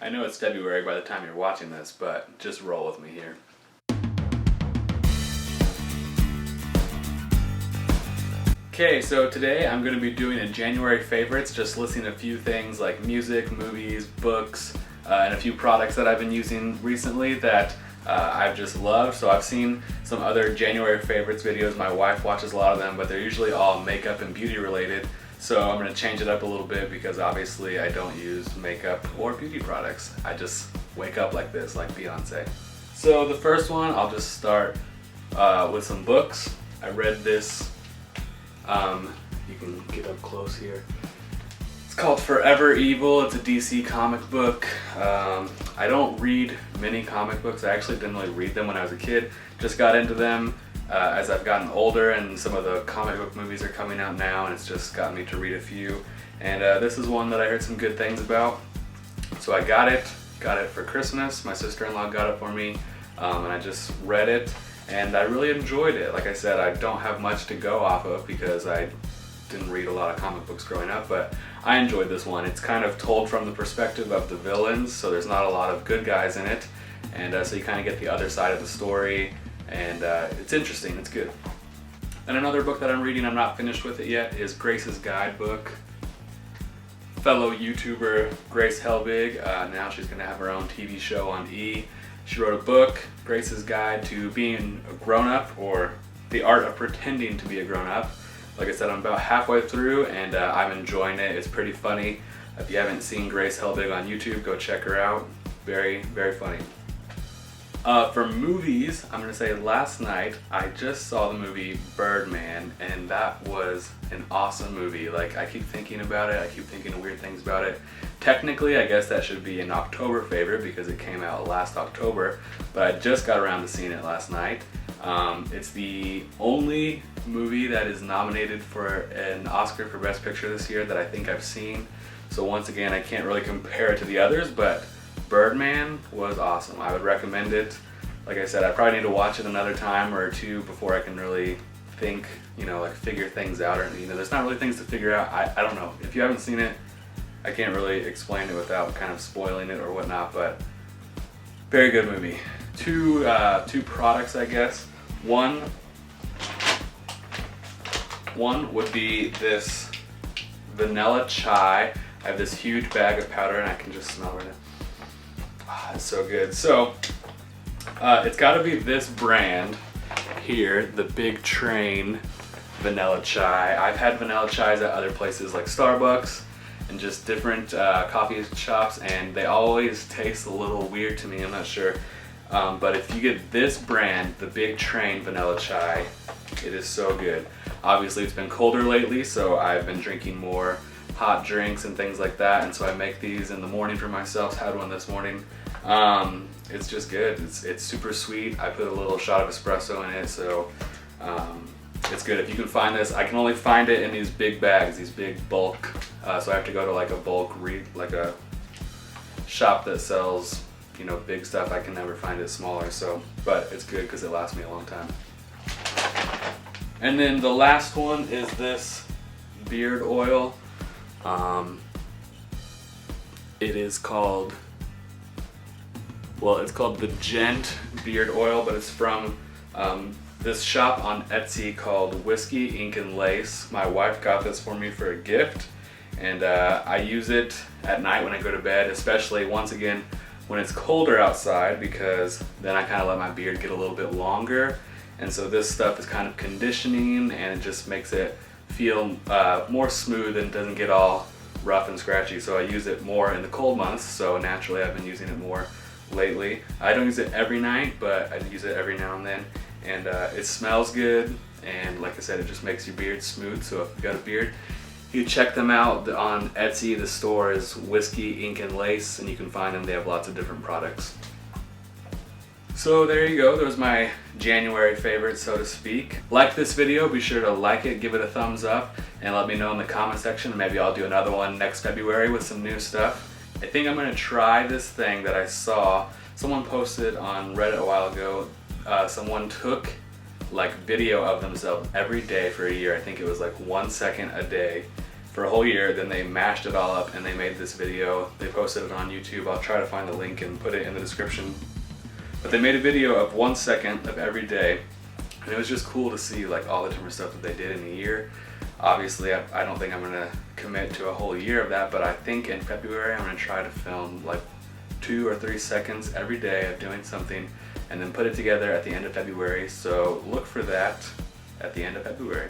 I know it's February by the time you're watching this, but just roll with me here. Okay, so today I'm going to be doing a January favorites, just listing a few things like music, movies, books, and a few products that I've been using recently that I've just loved. So I've seen some other January favorites videos. My wife watches a lot of them, but they're usually all makeup and beauty related. So I'm going to change it up a little bit because obviously I don't use makeup or beauty products. I just wake up like this, like Beyonce. So the first one, I'll just start with some books. I read this, you can get up close here. It's called Forever Evil. It's a DC comic book. I don't read many comic books. I actually didn't really read them when I was a kid. Just got into them as I've gotten older, and some of the comic book movies are coming out now, and it's just gotten me to read a few. And this is one that I heard some good things about. So I got it for Christmas. My sister-in-law got it for me, and I just read it, and I really enjoyed it. Like I said, I don't have much to go off of because I didn't read a lot of comic books growing up, but I enjoyed this one. It's kind of told from the perspective of the villains, so there's not a lot of good guys in it, and so you kind of get the other side of the story, and it's interesting, it's good. And another book that I'm reading, I'm not finished with it yet, is Grace's Guidebook. Fellow YouTuber Grace Helbig, now she's going to have her own TV show on E! She wrote a book, Grace's Guide to Being a Grown-Up, or The Art of Pretending to be a Grown-Up. Like I said, I'm about halfway through, and I'm enjoying it. It's pretty funny. If you haven't seen Grace Helbig on YouTube, go check her out. Very, very funny. For movies, I'm going to say last night I just saw the movie Birdman, and that was an awesome movie. Like, I keep thinking about it, I keep thinking of weird things about it. Technically, I guess that should be an October favorite because it came out last October, but I just got around to seeing it last night. It's the only movie that is nominated for an Oscar for Best Picture this year that I think I've seen. So once again, I can't really compare it to the others, but Birdman was awesome. I would recommend it. Like I said, I probably need to watch it another time or two before I can really think, like figure things out, or there's not really things to figure out. I don't know. If you haven't seen it, I can't really explain it without kind of spoiling it or whatnot, but very good movie. Two products, I guess. One would be this vanilla chai. I have this huge bag of powder and I can just smell it. It's so good. So it's got to be this brand here, the Big Train vanilla chai. I've had vanilla chais at other places like Starbucks and just different coffee shops, and they always taste a little weird to me. I'm not sure. But if you get this brand, the Big Train vanilla chai, it is so good. Obviously it's been colder lately, so I've been drinking more hot drinks and things like that, and so I make these in the morning for myself. Had one this morning. It's just good. It's super sweet. I put a little shot of espresso in it, so it's good. If you can find this, I can only find it in these big bags, these big bulk, so I have to go to like a bulk like a shop that sells big stuff. I can never find it smaller, but it's good because it lasts me a long time. And then the last one is this beard oil. It is called, it's called the Gent beard oil, but it's from this shop on Etsy called Whiskey, Ink, and Lace. My wife got this for me for a gift, and I use it at night when I go to bed, especially once again when it's colder outside, because then I kind of let my beard get a little bit longer, and so this stuff is kind of conditioning, and it just makes it feel more smooth and doesn't get all rough and scratchy. So I use it more in the cold months, so naturally I've been using it more lately. I don't use it every night, but I use it every now and then, and it smells good, and like I said, it just makes your beard smooth. So if you've got a beard, you check them out on Etsy. The store is Whiskey, Ink, and Lace, and you can find them. They have lots of different products. So there you go. Those are my January favorites, so to speak. Like this video, be sure to like it, give it a thumbs up, and let me know in the comment section. Maybe I'll do another one next February with some new stuff. I think I'm going to try this thing that I saw. Someone posted on Reddit a while ago. Someone took like video of themselves every day for a year. I think it was like 1 second a day, for a whole year. Then they mashed it all up and they made this video. They posted it on YouTube. I'll try to find the link and put it in the description. But they made a video of 1 second of every day, and it was just cool to see like all the different stuff that they did in a year. Obviously, I don't think I'm gonna commit to a whole year of that, but I think in February I'm gonna try to film like 2 or 3 seconds every day of doing something and then put it together at the end of February. So look for that at the end of February.